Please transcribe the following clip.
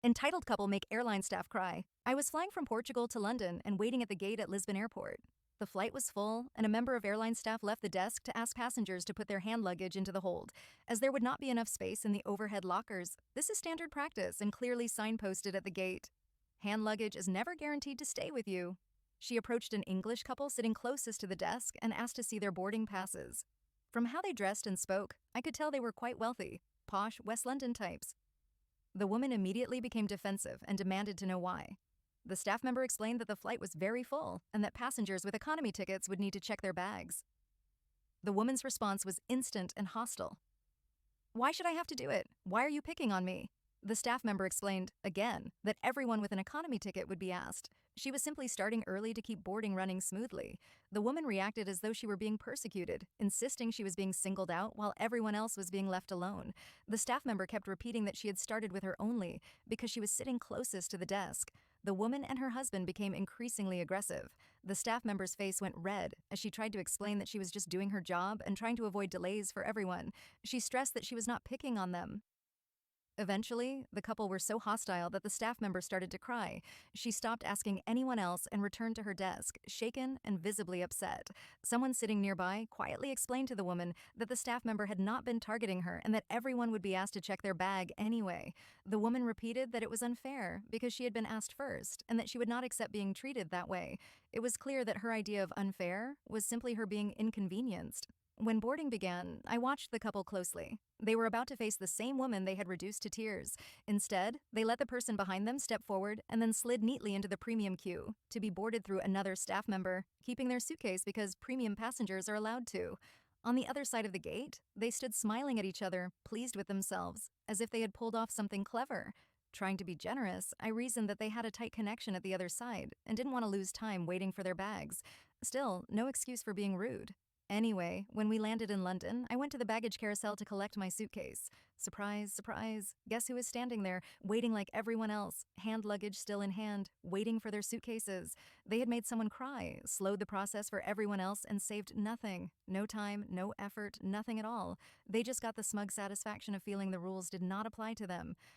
Entitled couple make airline staff cry. I was flying from Portugal to London and waiting at the gate at Lisbon airport. The flight was full, and a member of airline staff left the desk to ask passengers to put their hand luggage into the hold, as there would not be enough space in the overhead lockers. This is standard practice and clearly signposted at the gate. Hand luggage is never guaranteed to stay with you. She approached an English couple sitting closest to the desk and asked to see their boarding passes. From how they dressed and spoke, I could tell they were quite wealthy, posh West London types. The woman immediately became defensive and demanded to know why. The staff member explained that the flight was very full and that passengers with economy tickets would need to check their bags. The woman's response was instant and hostile. "Why should I have to do it? Why are you picking on me?" The staff member explained, again, that everyone with an economy ticket would be asked. She was simply starting early to keep boarding running smoothly. The woman reacted as though she were being persecuted, insisting she was being singled out while everyone else was being left alone. The staff member kept repeating that she had started with her only because she was sitting closest to the desk. The woman and her husband became increasingly aggressive. The staff member's face went red as she tried to explain that she was just doing her job and trying to avoid delays for everyone. She stressed that she was not picking on them. Eventually, the couple were so hostile that the staff member started to cry. She stopped asking anyone else and returned to her desk, shaken and visibly upset. Someone sitting nearby quietly explained to the woman that the staff member had not been targeting her and that everyone would be asked to check their bag anyway. The woman repeated that it was unfair because she had been asked first and that she would not accept being treated that way. It was clear that her idea of unfair was simply her being inconvenienced. When boarding began, I watched the couple closely. They were about to face the same woman they had reduced to tears. Instead, they let the person behind them step forward and then slid neatly into the premium queue to be boarded through another staff member, keeping their suitcase because premium passengers are allowed to. On the other side of the gate, they stood smiling at each other, pleased with themselves, as if they had pulled off something clever. Trying to be generous, I reasoned that they had a tight connection at the other side and didn't want to lose time waiting for their bags. Still, no excuse for being rude. Anyway, when we landed in London, I went to the baggage carousel to collect my suitcase. Surprise, surprise. Guess who was standing there, waiting like everyone else, hand luggage still in hand, waiting for their suitcases. They had made someone cry, slowed the process for everyone else, and saved nothing. No time, no effort, nothing at all. They just got the smug satisfaction of feeling the rules did not apply to them.